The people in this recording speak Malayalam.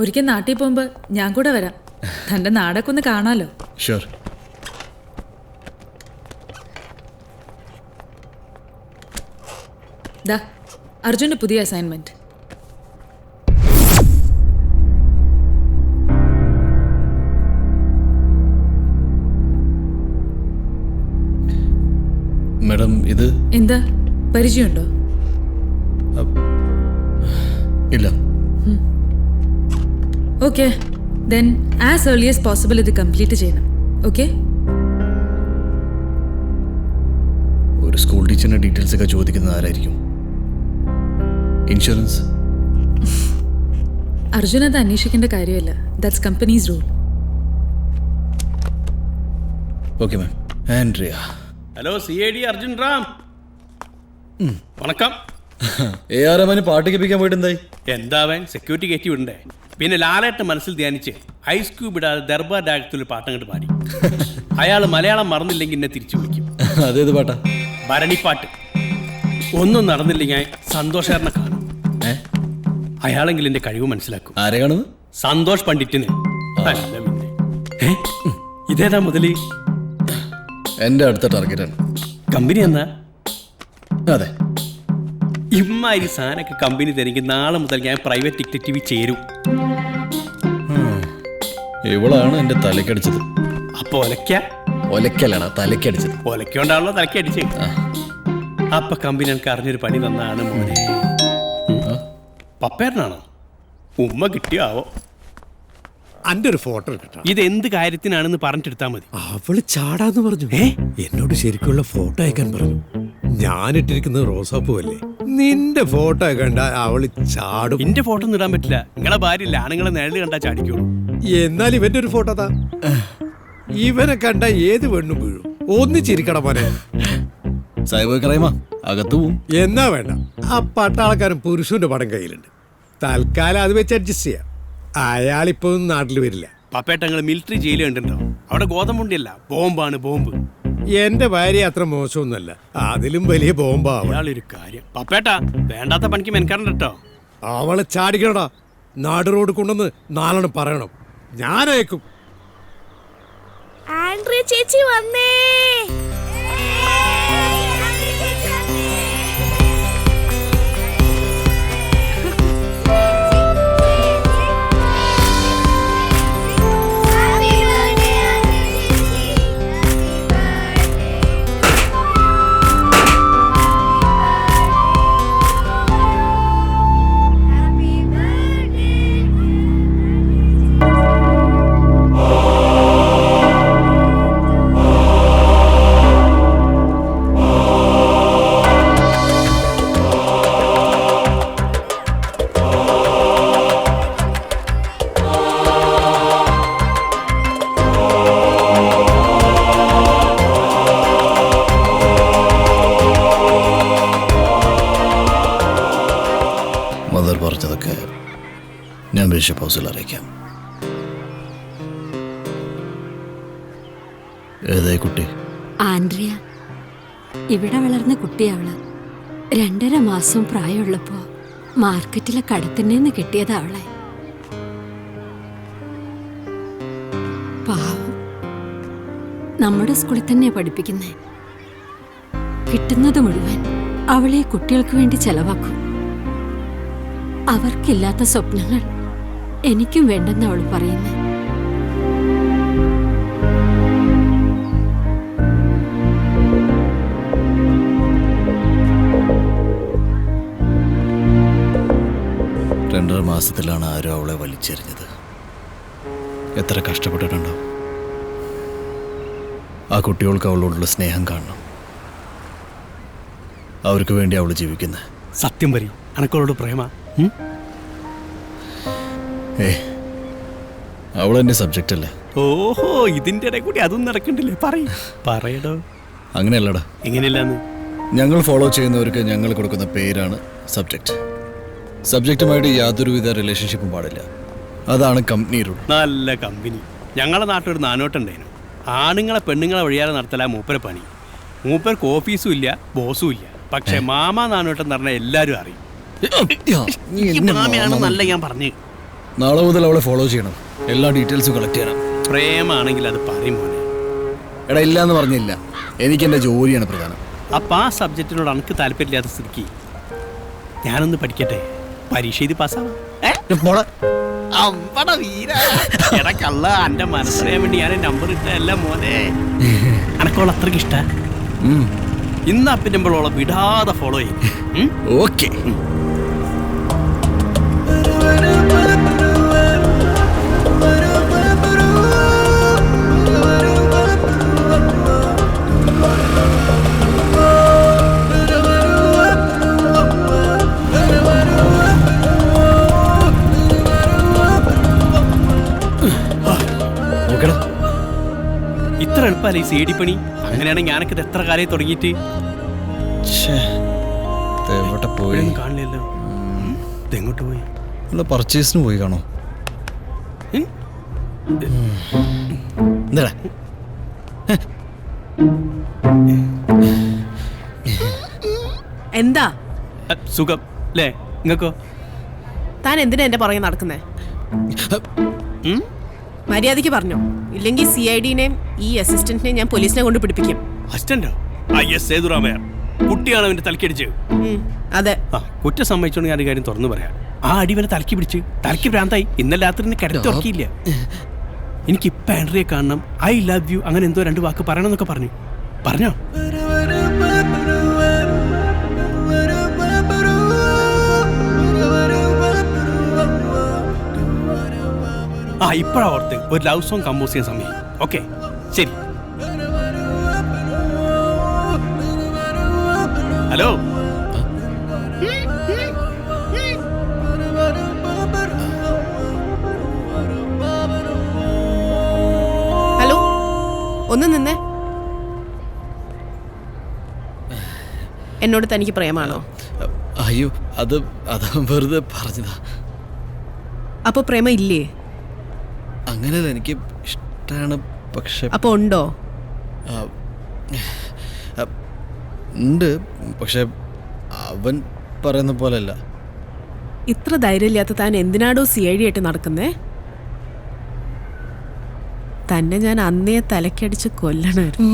ഒരിക്കൽ നാട്ടിൽ പോകുമ്പോ ഞാൻ കൂടെ വരാം. തന്റെ നാടൊക്കെ ഒന്ന് കാണാലോ. ഷുവർ. ദാ അർജുന്റെ പുതിയ അസൈൻമെന്റ്. മാഡം ഇത് എന്താ പരിചയമുണ്ടോ? ഇല്ല. Okay, then as early as possible ഇത് കംപ്ലീറ്റ് ചെയ്യണം. ഓക്കെ? ഒരു സ്കൂൾ ടീച്ചറിന്റെ ഡീറ്റെയിൽസ് ഒക്കെ ചോദിക്കുന്നത് ആരായിരിക്കും? ഇൻഷുറൻസ്? അർജുൻ അത് അന്വേഷിക്കേണ്ട കാര്യമല്ല. That's companies rule. Okay ma'am. Andrea. Hello, CID Arjun Ram. വണക്കം. ARMന് പാട്ട് കേൾപ്പിക്കാൻ പോയിട്ട് എന്തായി? എന്താവൻ സെക്യൂരിറ്റി കയറ്റി വിടണ്ടേ? പിന്നെ ലാലേട്ട് മനസ്സിൽ ധ്യാനിച്ച് ഐസ് ക്യൂബ് ഇടാതെ ദർബാർ ഡയറക്ടറിൽ പാട്ടങ്ങോട്ട് പാടി. അയാൾ മലയാളം മറന്നില്ലെങ്കിൽ എന്നെ തിരിച്ചു വിളിക്കും. അതേത് പാട്ടാ? ഭരണിപ്പാട്ട്. ഒന്നും നടന്നില്ലെങ്കിൽ സന്തോഷാറിനെ കാണും. അയാളെങ്കിലും എന്റെ കഴിവ് മനസ്സിലാക്കും. ആരെ കാണുന്നു? സന്തോഷ് പണ്ഡിറ്റിന്. അല്ല പിന്നെ ഇതേതാ മുതല്? എന്റെ അടുത്ത ടാർഗറ്റാണ്. കമ്പനി എന്നാ? അതെ. ഇമ്മാതിരി സാധനമൊക്കെ കമ്പനി തനിക്ക് നാളെ മുതൽ ഞാൻ പ്രൈവറ്റ് ഡിറ്റക്റ്റീവ് ചേരും. ഇവളാണ് എന്റെ തലക്കടിച്ചത്. അപ്പൊ ഒലക്കല്ലാണ് തലക്കടിച്ചത്. ഒലക്കൊണ്ടാണല്ലോ തലക്കടിച്ച്. അപ്പൊ കമ്പനി എനിക്ക് അറിഞ്ഞൊരു പണി തന്നാണ് മോനെ. പപ്പേരനാണോ? ഉമ്മ കിട്ടിയാവോ? അന്റെ ഒരു ഫോട്ടോ കിട്ടാം. ഇത് എന്ത് കാര്യത്തിനാണെന്ന് പറഞ്ഞിട്ടെടുത്താൽ മതി. അവള് ചാടാന്ന് പറഞ്ഞു. എന്നോട് ശരിക്കുള്ള ഫോട്ടോ അയക്കാൻ പറഞ്ഞു. ഞാനിട്ടിരിക്കുന്നത് റോസാപ്പൂ അല്ലേ? നിന്റെ ഫോട്ടോ കണ്ട അവള് ചാടും. എന്റെ ഫോട്ടോ ഒന്നും ഇടാൻ പറ്റില്ല. നിങ്ങളെ ഭാര്യയില്ല, ആണുങ്ങളെ നിഴല് കണ്ടാ ചാടിക്കോളൂ. എന്നാൽ ഇവന്റെ ഒരു ഫോട്ടോ താ. ഇവനെ കണ്ട ഏത് പെണ്ണും വീഴും. ഒന്നിച്ചിരിക്കട മോനെ. സൈബർ ക്രൈമാ, അകത്ത് പോവും. എന്നാ വേണ്ട, ആ പട്ടാളക്കാരൻ പുരുഷന്റെ പടം കയ്യിലുണ്ട്. തൽക്കാലം അത് വെച്ച് അഡ്ജസ്റ്റ് ചെയ്യാം. അയാളിപ്പോ നാട്ടിൽ വരില്ല. പപ്പേട്ടങ്ങൾ മിലിറ്ററി ജയില് കണ്ടിട്ടുണ്ടോ? അവിടെ ഗോതമ്പുണ്ടിയല്ല, ബോംബാണ് ബോംബ്. എന്റെ ഭാര്യ അത്ര മോശമൊന്നുമല്ല, അതിലും വലിയ ബോംബാ. അയാളൊരു കാര്യം പപ്പേട്ട വേണ്ടാത്ത പണിക്ക് മെനക്കാറുണ്ട് കേട്ടോ. അവളെ ചാടിക്കണടാ. നാട് റോഡ് കൊണ്ടുവന്ന് നാലെണ്ണം പറയണം. ഞാൻ അയക്കും. ആൻഡ്രിയ ചേച്ചി വന്നേ. മദർ പറഞ്ഞതൊക്കെ ഞാൻ ബിഷപ്പ് ഹൗസിൽ അറിയിക്കാം. ഏതായി കുട്ടി? ആൻഡ്രിയ. ഇവിടെ വളർന്ന കുട്ടിയവള്. 2.5 മാസം പ്രായമുള്ളപ്പോ മാർക്കറ്റിലെ കടത്തിന്ന് കിട്ടിയതാ അവളെ. പാവം. നമ്മുടെ സ്കൂളിൽ തന്നെ പഠിപ്പിക്കുന്നേ. കിട്ടുന്നത് മുഴുവൻ അവളെ കുട്ടികൾക്ക് വേണ്ടി ചെലവാക്കും. അവർക്കില്ലാത്ത സ്വപ്നങ്ങൾ എനിക്കും വേണ്ടെന്ന് അവൾ പറയുന്നു. രണ്ടര മാസത്തിലാണ് ആരും അവളെ വലിച്ചെറിഞ്ഞത്. എത്ര കഷ്ടപ്പെട്ടിട്ടുണ്ടോ? ആ കുട്ടികൾക്ക് അവളോടുള്ള സ്നേഹം കാണണം. അവർക്ക് വേണ്ടി അവൾ ജീവിക്കുന്നത്. സത്യം പറയും, അനക്കോളോട് പ്രേമ? അവളെന്റെ സബ്ജക്റ്റ് അല്ലേ? ഓഹോ, ഇതിന്റെ ഇടയിൽ കൂടി അതും നടക്കണ്ടില്ലേ? പറയടോ. അങ്ങനെയല്ലടാ. എങ്ങനെയല്ലാന്ന്? ഞങ്ങൾ ഫോളോ ചെയ്യുന്നവർക്ക് ഞങ്ങൾ കൊടുക്കുന്ന പേരാണ് സബ്ജക്റ്റ്. സബ്ജക്റ്റുമായിട്ട് യാതൊരുവിധ റിലേഷൻഷിപ്പും പാടില്ല. അതാണ് കമ്പനി റൂൾ. നല്ല കമ്പനി. ഞങ്ങളുടെ നാട്ടിലൊരു നാനോട്ടുണ്ടായിരുന്നു. ആണുങ്ങളെ പെണ്ണുങ്ങളെ വഴിയാതെ നടത്തല മൂപ്പരെ പണി. മൂപ്പർക്ക് ഓഫീസും ഇല്ല, ബോസും ഇല്ല. പക്ഷെ മാമ നാനോട്ടെന്ന് പറഞ്ഞാൽ എല്ലാവരും അറിയും. മാമയാണെന്നല്ല ഞാൻ പറഞ്ഞു. നാളെ മുതൽ അവളെ ഫോളോ ചെയ്യണം. എല്ലാ ഡീറ്റെയിൽസും കളക്ട് ചെയ്യണം. പ്രേമാണെങ്കിൽ അത് പറയും മോനെ. എടാ ഇല്ല എന്ന് പറഞ്ഞില്ല. എനിക്ക് എൻ്റെ ജോലിയാണ് പ്രധാനം. അപ്പം ആ സബ്ജക്റ്റിനോട് എനിക്ക് താല്പര്യമില്ലാത്ത സ്ഥിതിക്ക് ഞാനൊന്ന് പഠിക്കട്ടെ. പരീക്ഷ എഴുതി പാസ്സാവാം. എടാ കള്ള, എന്റെ മനസ്സിലാൻ വേണ്ടി ഞാൻ നമ്പർ ഇട്ടല്ല മോനെ. അനക്കോളെ അത്രയ്ക്ക് ഇഷ്ട. ഇന്ന് അപ്പിനുമ്പോളോളെ വിടാതെ ഫോളോ ചെയ്യും. ഓക്കെ. ഇത്ര എളുപ്പമല്ല ഈ സി ഡി പണി. അങ്ങനെയാണെങ്കിൽ ഞാനൊക്കെ ഇത് എത്ര കാലമായി തുടങ്ങിയിട്ട് എവിടെ പോയി കാണില്ലല്ലോ. ഇതെങ്ങോട്ട് പോയി? പർച്ചേസിന് പോയി കാണോ? എന്താ എന്താ സുഖം അല്ലേ നിങ്ങൾക്കോ? താൻ എന്തിനാ എന്റെ പുറകെ നടക്കുന്നേ? മര്യാദയ്ക്ക് പറഞ്ഞോ, ഇല്ലെങ്കിൽ CID-നെയും ഈ അസിസ്റ്റന്റിനെയും ഞാൻ പോലീസിനെ കൊണ്ട് പിടിപ്പിക്കും. അസിസ്റ്റന്റോ? സേതുറാമയ്യ കുട്ടിയാണ് അവന്റെ തലക്കടിച്ച്. അതെ, കുറ്റം സമ്മതിച്ചോണ്ട് ഞാൻ കാര്യം തുറന്നു പറയാം. ആ അടി വരെ തലക്ക് പിടിച്ച് തലക്ക് ഭ്രാന്തായി. ഇന്നലെ രാത്രി കിടത്തി ഉറക്കിയില്ല. എനിക്ക് ഇപ്പൊ ആൻഡ്രിയെ കാണണം, ഐ ലവ് യു അങ്ങനെ എന്തോ 2 വാക്ക് പറയണം എന്നൊക്കെ പറഞ്ഞോ. ഇപ്പഴാ ഓർത്ത് ഒരു ലവ് സോങ് കമ്പോസ് ചെയ്യാൻ സമയം. ഓക്കെ ശരി. ഹലോ, ഹലോ, ഒന്ന് നിന്നേ. എന്നോട് തനിക്ക് പ്രേമാണോ? അയ്യോ, അത് വെറുതെ പറഞ്ഞതാ. അപ്പൊ പ്രേമ ഇല്ലേ? അങ്ങനെയല്ല, എനിക്ക് ഇഷ്ടമാണ്. പക്ഷെ അപ്പൊ ഉണ്ടോ? ഉണ്ട്, പക്ഷെ അവൻ പറയുന്ന പോലെയല്ല. ഇത്ര ധൈര്യമില്ലാത്ത താൻ എന്തിനാടോ CID ആയിട്ട് നടക്കുന്നേ? തന്നെ ഞാൻ അന്നേ തലക്കടിച്ച് കൊല്ലണമായിരുന്നു.